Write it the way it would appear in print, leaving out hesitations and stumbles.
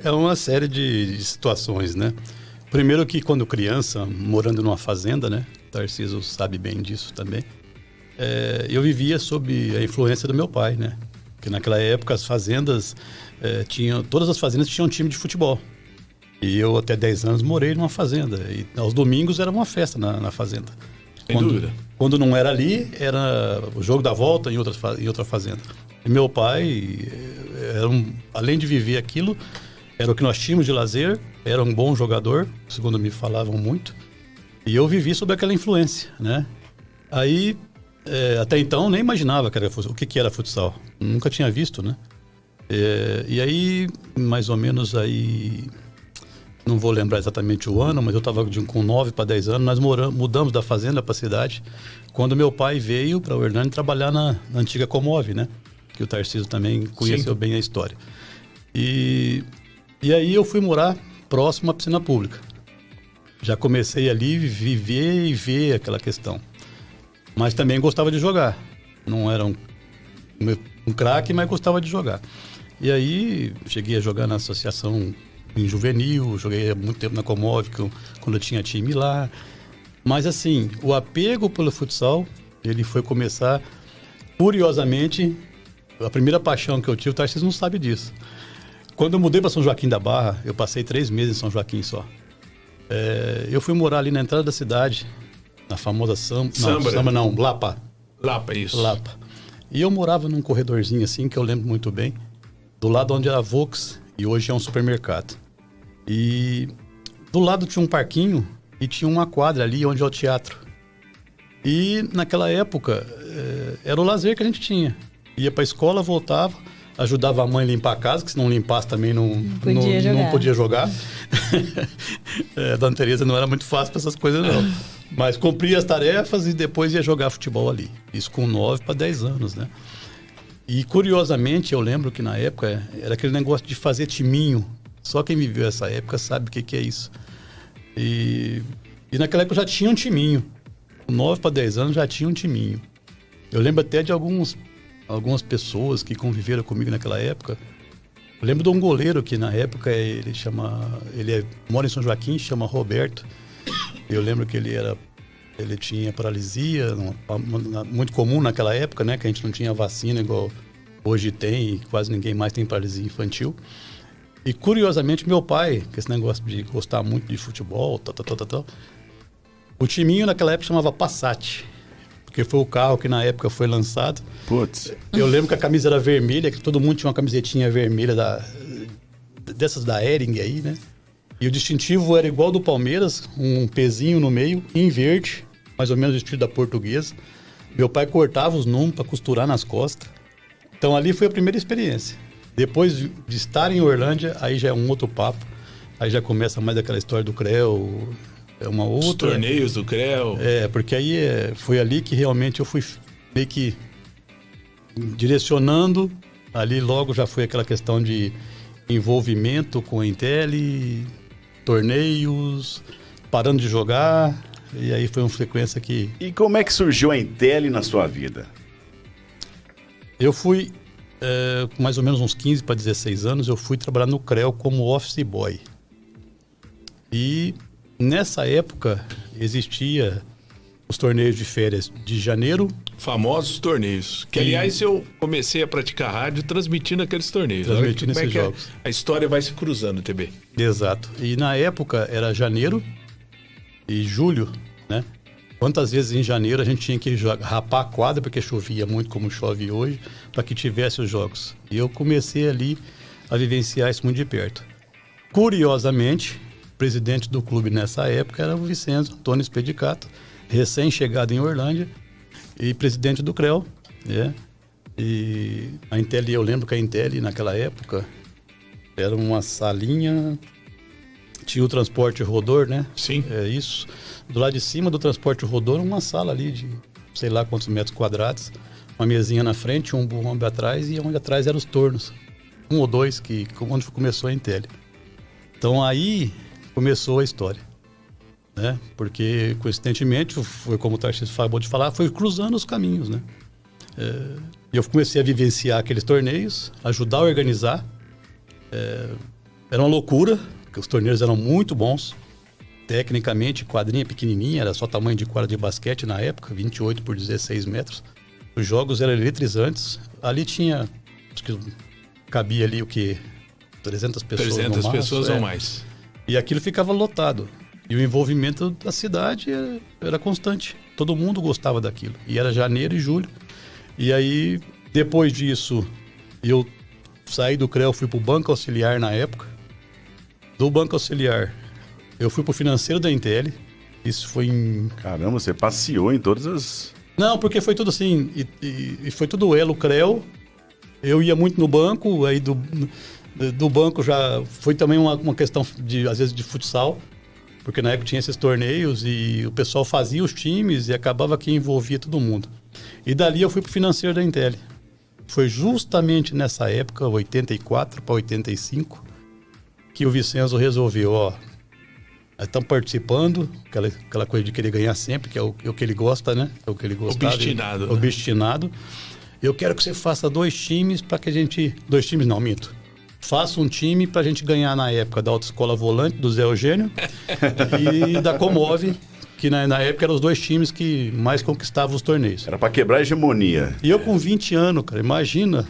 É uma série de situações, né? Primeiro que quando criança, morando numa fazenda, né? Tarcísio sabe bem disso também. Eu vivia sob a influência do meu pai, né? Porque naquela época as fazendas todas as fazendas tinham um time de futebol. E eu até 10 anos morei numa fazenda. E aos domingos era uma festa na fazenda. Sem dúvida. Quando não era ali, era o jogo da volta em outra fazenda. E meu pai, além de viver aquilo, era o que nós tínhamos de lazer, era um bom jogador, segundo me falavam muito. E eu vivi sob aquela influência, né? Aí, até então, nem imaginava o que era futsal. Nunca tinha visto, né? E aí, mais ou menos aí... Não vou lembrar exatamente o ano, mas eu estava com 9 para 10 anos. Nós mudamos da fazenda para a cidade quando meu pai veio para o Hernani trabalhar na antiga Comove, né? Que o Tarcísio também conheceu bem a história. E aí eu fui morar próximo à piscina pública. Já comecei ali viver e ver aquela questão. Mas também gostava de jogar. Não era um craque, mas gostava de jogar. E aí cheguei a jogar na associação em juvenil, joguei há muito tempo na Comove, quando eu tinha time lá. Mas assim, o apego pelo futsal, ele foi começar, curiosamente, a primeira paixão que eu tive, o Tarcísio não sabe disso. Quando eu mudei para São Joaquim da Barra, eu passei 3 meses em São Joaquim só. Eu fui morar ali na entrada da cidade, na famosa Lapa. Lapa, isso. Lapa. E eu morava num corredorzinho assim, que eu lembro muito bem, do lado onde era a Vox, e hoje é um supermercado. E do lado tinha um parquinho e tinha uma quadra ali onde é o teatro. E naquela época era o lazer que a gente tinha. Ia para a escola, voltava, ajudava a mãe a limpar a casa, que se não limpasse também não podia jogar. Dona Tereza não era muito fácil para essas coisas não. Mas cumpria as tarefas e depois ia jogar futebol ali. Isso com 9 para 10 anos, né? E curiosamente eu lembro que na época era aquele negócio de fazer timinho. Só quem viveu essa época sabe o que é isso. E naquela época já tinha um timinho. Com 9 para 10 anos já tinha um timinho. Eu lembro até de algumas pessoas que conviveram comigo naquela época. Eu lembro de um goleiro que na época mora em São Joaquim, chama Roberto. Eu lembro que ele tinha paralisia, muito comum naquela época, né? Que a gente não tinha vacina igual hoje tem, e quase ninguém mais tem paralisia infantil. E curiosamente, meu pai, com esse negócio de gostar muito de futebol, o timinho naquela época chamava Passat, porque foi o carro que na época foi lançado. Putz. Eu lembro que a camisa era vermelha, que todo mundo tinha uma camisetinha vermelha dessas da Hering aí, né? E o distintivo era igual do Palmeiras, um pezinho no meio, em verde, mais ou menos o estilo da Portuguesa. Meu pai cortava os números para costurar nas costas. Então ali foi a primeira experiência. Depois de estar em Orlândia, aí já é um outro papo. Aí já começa mais aquela história do CREL, é uma outra... Os torneios do CREL. Porque aí foi ali que realmente eu fui meio que direcionando. Ali logo já foi aquela questão de envolvimento com a Intel, torneios, parando de jogar. E aí foi uma frequência que... E como é que surgiu a Intel na sua vida? Eu fui... com mais ou menos uns 15 para 16 anos, eu fui trabalhar no CREL como office boy. E nessa época existia os torneios de férias de janeiro. Famosos torneios. Que, aliás, eu comecei a praticar rádio transmitindo aqueles torneios. Transmitindo esses jogos. A história vai se cruzando, TB. Exato. E na época era janeiro e julho, né? Quantas vezes em janeiro a gente tinha que rapar a quadra, porque chovia muito como chove hoje, para que tivesse os jogos. E eu comecei ali a vivenciar isso muito de perto. Curiosamente, o presidente do clube nessa época era o Vicenzo Antônio Spedicato, recém-chegado em Orlândia, e presidente do CREL. Né? E a Intel, eu lembro que a Intel naquela época era uma salinha... Tinha o transporte rodor, né? Sim. Isso. Do lado de cima do transporte rodor, uma sala ali de sei lá quantos metros quadrados. Uma mesinha na frente, um bombe atrás, e onde atrás eram os tornos. 1 ou 2, onde começou a Intel. Então aí começou a história. Né? Porque, coincidentemente, foi como o Tarcísio acabou de falar, foi cruzando os caminhos, né? Eu comecei a vivenciar aqueles torneios, ajudar a organizar. Era uma loucura, porque os torneios eram muito bons. Tecnicamente, quadrinha pequenininha, era só tamanho de quadra de basquete na época, 28 por 16 metros. Os jogos eram eletrizantes. Ali tinha, acho que cabia ali o quê? 300 pessoas 300 no pessoas máximo, ou mais. E aquilo ficava lotado. E o envolvimento da cidade era constante. Todo mundo gostava daquilo. E era janeiro e julho. E aí, depois disso, eu saí do CREA, fui para o Banco Auxiliar na época. Do Banco Auxiliar, eu fui para o financeiro da Intel. Isso foi em... Caramba, você passeou em todas as... Não, porque foi tudo assim. E foi tudo Elo, CREA. Eu ia muito no banco, aí do banco já foi também uma questão, às vezes, de futsal. Porque na época tinha esses torneios e o pessoal fazia os times e acabava que envolvia todo mundo. E dali eu fui pro financeiro da Intel. Foi justamente nessa época, 84 para 85, que o Vicenzo resolveu, ó, nós estamos participando, aquela coisa de querer ganhar sempre, que é o que ele gosta, né? É o que ele gostava. Obstinado, né? Obstinado. Eu quero que você faça 2 times para que a gente... 2 times não, minto. Faça um time pra gente ganhar na época da Autoescola Volante, do Zé Eugênio, e da Comove, que na época eram os 2 times que mais conquistavam os torneios. Era pra quebrar a hegemonia. E eu com 20 anos, cara, imagina.